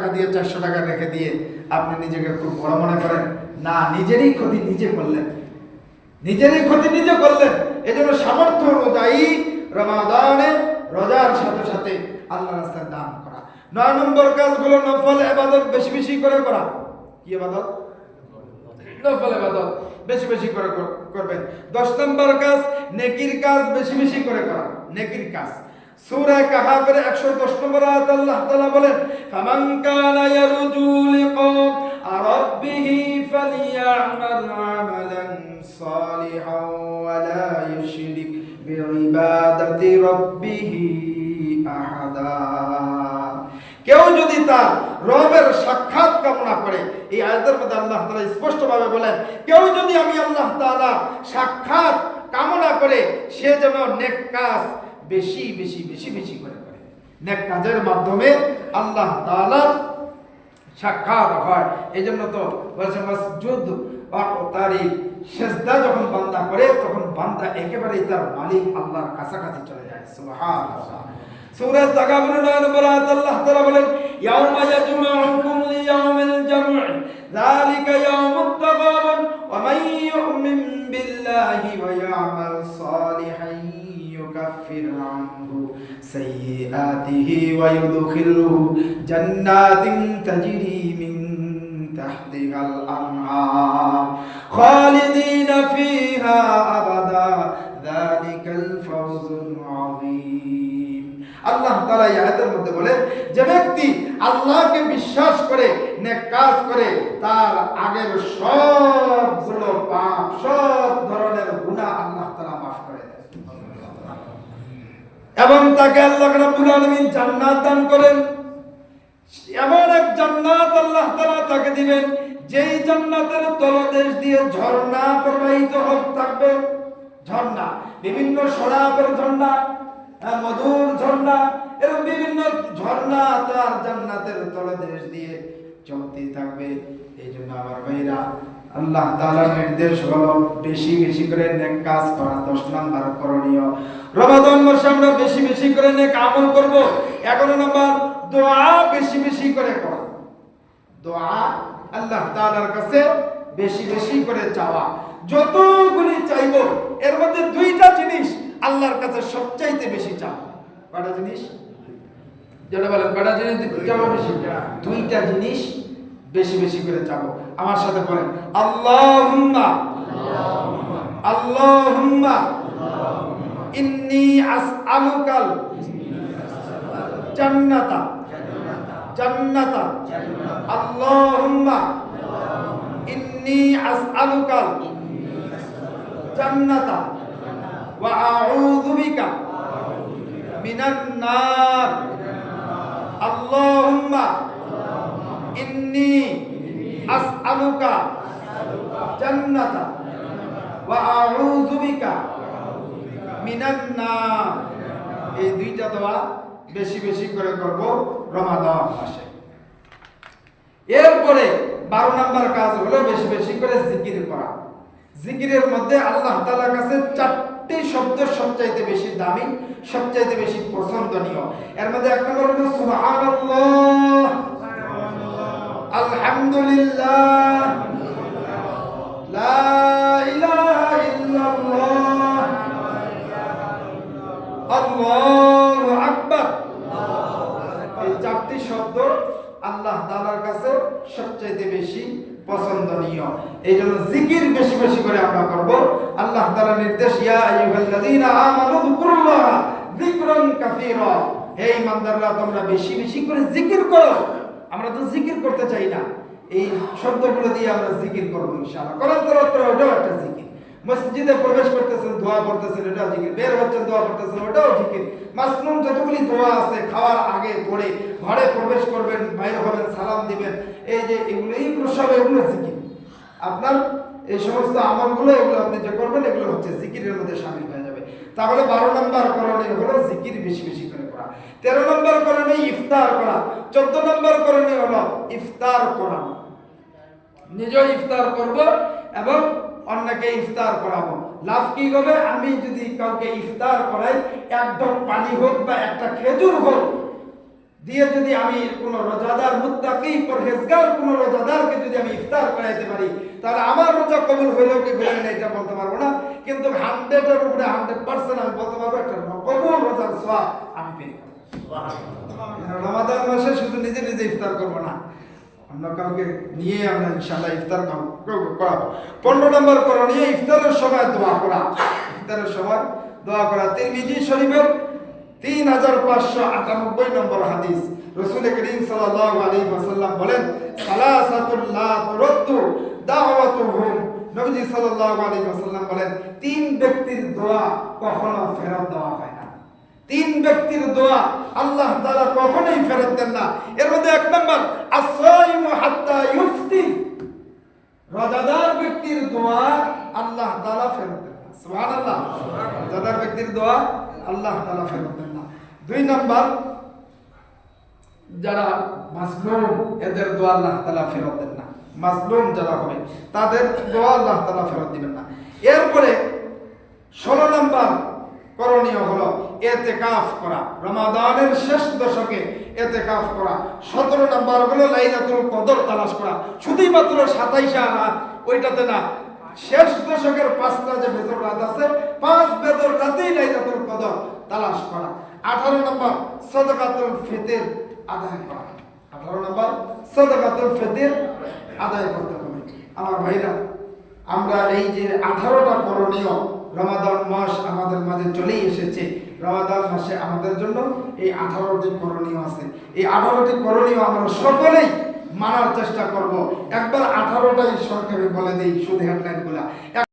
টাকা দিয়ে 400 টাকা রেখে দিয়ে আপনি নিজেকে খুব বড় মনে করেন না, নিজেরই ক্ষতি নিজে করলেন, নিজেরই ক্ষতি নিজে করলেন। এজন্য সামর্থ্য অনুযায়ী রমাদানে রোজার সাথে সাথে আল্লাহর রাস্তায় দান করা। 9 নম্বর কাজ হলো নফল ইবাদত বেশি বেশি করে করা। কি ইবাদত? নফল ইবাদত বেশি বেশি করে করবেন। 10 নম্বর কাজ নেকির কাজ বেশি বেশি করে করা, নেকির কাজ। সূরা কাহাফের 110 নম্বর আয়াত আল্লাহ তাআলা বলেন, ফামান কানা ইয়ারজু লিকা রাব্বিহি ফালইয়ামাল আমালান সালিহান ওয়া লা ইউশরিক বিইবাদাতি রাব্বিহি আহাদা। কেউ যদি তার রবের সাক্ষাৎ কামনা করে, এই আয়াতের মধ্যে আল্লাহ তাআলা স্পষ্টভাবে বলেন, কেউ যদি আমি আল্লাহ তাআলা সাক্ষাৎ কামনা করে সে যেন নেক কাজ বেশি বেশি বেশি বেশি করে করে। নেক কাজের মাধ্যমে আল্লাহ তাআলার সাক্ষাৎ হয়। এইজন্য তো বলছে মাসজুদ ওয়াক্তারি, সিজদা যখন বান্দা করে তখন বান্দা একেবারেই তার মালিক আল্লাহর কাছাকাছি চলে যায়। সুবহানাল্লাহ। সূরা তাকাবুর 9 নম্বর আয়াত আল্লাহ তাআলা বলেন, ইয়াউমা ইয়াজমাউকুম লিয়াউমিল জাম'i যালিকা ইয়াউমুত তাগাবুন ওয়া মান ইউমিন বিল্লাহি ওয়া ইয়ামাল সালিহান يكفر عنه سيئاته ويدخله جنات تجري من تحتها الأنهار خالدين فيها أبدا ذلك الفوز العظيم। আল্লাহ তাআলা এই আয়াতের মধ্যে বলেন, যে ব্যক্তি আল্লাহকে বিশ্বাস করে নেক কাজ করে তার আগের সবগুলো পাপ, সব ধরনের গুনাহ আল্লাহ তাআলা মাফ করে দেন এবং তাকে আল্লাহ রাব্বুল আলামিন জান্নাত দান করেন। এমন এক জান্নাত আল্লাহ তাআলা তাকে দিবেন যেই জান্নাতের তলদেশ দিয়ে ঝর্ণা প্রবাহিত হতে থাকবে। ঝর্ণা, বিভিন্ন শরাবের ঝর্ণা, মধুর ঝর্ণা, এরকম বিভিন্ন ঝর্ণা তার জান্নাতের তলদেশ দিয়ে চলতে থাকবে। এই জন্য আমার ভাইরা, আল্লাহ তাআলার নির্দেশ হলো বেশি বেশি করে নেক কাজ করা। 10 নম্বর করণীয়, রমাদান মাসে আমরা বেশি বেশি করে নেক আমল করব। 11 নম্বর, দোয়া বেশি বেশি করে করা। দোয়া আল্লাহ তাআলার কাছে বেশি বেশি করে চাওয়া। যতগুলি চাইবো এর মধ্যে 2টা জিনিস আল্লাহর কাছে সবচাইতে বেশি চাও। কয়টা জিনিস? যেটা বলেন কয়টা জিনিস চাওয়া বেশি? 2টা জিনিস বেশি বেশি করে চাবো। আমার সাথে বলেন, আল্লাহুম্মা আল্লাহুম্মা ইন্নী আসআলুকাল জান্নাতা জান্নাতা আল্লাহুম্মা ইন্নী আসআলুকাল জান্নাতা ওয়া আউযু বিকা মিনান নার আল্লাহুম্মা ইন্নী আসআলুকা জান্নাতা ওয়া আউযু বিকা মিনান নার। এই 2টা দোয়া বেশি বেশি করে করব রমাদান মাসে। এরপরে 12 নম্বর কাজ হলো বেশি বেশি করে জিকির করা। জিকিরের মধ্যে আল্লাহ তাআলার কাছে 4টি শব্দ সবচাইতে বেশি দামি, সবচাইতে বেশি পছন্দনীয়। এর মধ্যে 1 নম্বর হলো সুবহানাল্লাহ, আলহামদুলিল্লাহ, লা ইলাহা ইল্লাল্লাহ, আল্লাহু আকবার। এই 4টি শব্দ আল্লাহ তাআলার কাছে সবচেয়ে বেশি পছন্দনীয়। এইজন্য জিকির বেশি বেশি করে আমরা করব। আল্লাহ তাআলার নির্দেশ, ইয়া আইয়ুহাল্লাযীনা আমানু যিকুরুল্লাহ যিকরান কাসীরা, হে ইমানদাররা তোমরা বেশি বেশি করে জিকির করো। আমরা তো জিকির করতে চাই না, এই শব্দগুলো দিয়ে আমরা জিকির করব ইনশাআল্লাহ। কোরআন তেলাওয়াত করা ওটাও একটা জিকির। মসজিদে প্রবেশ করতেছেন, দোয়া করতেছেন, এটাও জিকির। বের হচ্ছেন, দোয়া করতেছেন, ওটাও জিকির। মাসনুন যতগুলি দোয়া আছে, খাওয়ার আগে পড়ে, ঘরে প্রবেশ করবেন, বাইরে হবেন, সালাম দিবেন, এই যে এগুলোই প্রসব, এগুলো জিকির। আপনার এই সমস্ত আমলগুলো, এগুলো আপনি যে করবেন, এগুলো হচ্ছে জিকিরের মধ্যে শামিল হয়ে যাবে। তাহলে 12 নম্বর করণীয় হলো জিকির বেশি বেশি করে করা। 13 নম্বর করণীয় ইফতার করা। 14 নম্বর করণীয় হলো ইফতার করা। নিজেও ইফতার করব এবং অন্যকে ইফতার করাবো। লাভ কি হবে? আমি যদি কাউকে ইফতার করাই, এক ঢোক পানি হোক বা একটা খেজুর হোক দিয়ে যদি আমি কোনো রোজাদার মুত্তাকি মুত্তাকি পরহেজগার কোন রোজাদারকে যদি আমি ইফতার করাইতে পারি, তাহলে আমার রোজা কবুল হইলেও কি হইল না এটা বলতে পারবো না, কিন্তু 100-এর উপরে 100% আমি বলতে পারবো একটা কবুল রোজার সওয়াব আমি পেয়ে যাবো। রমাদান মাসে শুধু নিজে নিজে ইফতার করবো না, অন্য কাউকে নিয়ে আমরা ইনশাআল্লাহ ইফতার করাবো। 15 নম্বর করণীয় ইফতারের সময় দোয়া করা। ইফতারের সময় দোয়া করা। তিরমিজি শরীফের 3598 নম্বর হাদিস, রাসূল করিম সাল্লাল্লাহু আলাইহি ওয়াসাল্লাম বলেন, সালাসাতুল লা তুরাদ্দু দাওয়াতুহুম। নবীজি সাল্লাল্লাহু আলাইহি ওয়াসাল্লাম বলেন, 3 ব্যক্তির দোয়া কখনো ফেরত দেওয়া হয় না। 3 ব্যক্তির দোয়া আল্লাহ তাআলা কখনোই ফেরত দেন না। এর মধ্যে 1 নম্বর, as-সাইমু হাত্তা ইফতি। রোজাদার ব্যক্তির দোয়া আল্লাহ তাআলা ফেরত দেন না। সুবহানাল্লাহ। রোজাদার ব্যক্তির দোয়া আল্লাহ তাআলা ফেরত দেন না। 2 নম্বর, যারা মাজলুম এদের দোয়া আল্লাহ তাআলা ফেরত দেন না। মাজলুম যারা হবে তাদের দোয়া আল্লাহ তাআলা ফেরত দিবেন না। এরপরে 16 নম্বর করণীয় হলো ইতিকাফ করা। রমাদানের শেষ দশকে ইতিকাফ করা। 17 নম্বর হলো লাইলাতুল কদর তালাশ করা। শুধুই মাত্র 27 রাত ওইটাতে না, শেষ দশকের 5টা যে বেজর রাত আছে, 5 বেজর রাতেই লাইলাতুল কদর তালাশ করা। 18 নম্বর সাদাকাতুল ফিতর আদায় করা। 18 নম্বর সাদাকাতুল ফিতর আদায় করতে হবে। আমার ভাইরা, আমরা এই যে 18টা করণীয়, রমাদান মাস আমাদের মাঝে চলেই এসেছে। রমাদান মাসে আমাদের জন্য এই 18টি করণীয় আছে। এই 18টি করণীয় আমরা সকলেই মানার চেষ্টা করব। একবার 18টাই সংক্ষেপে বলে দিই শুধু হেডলাইনগুলা।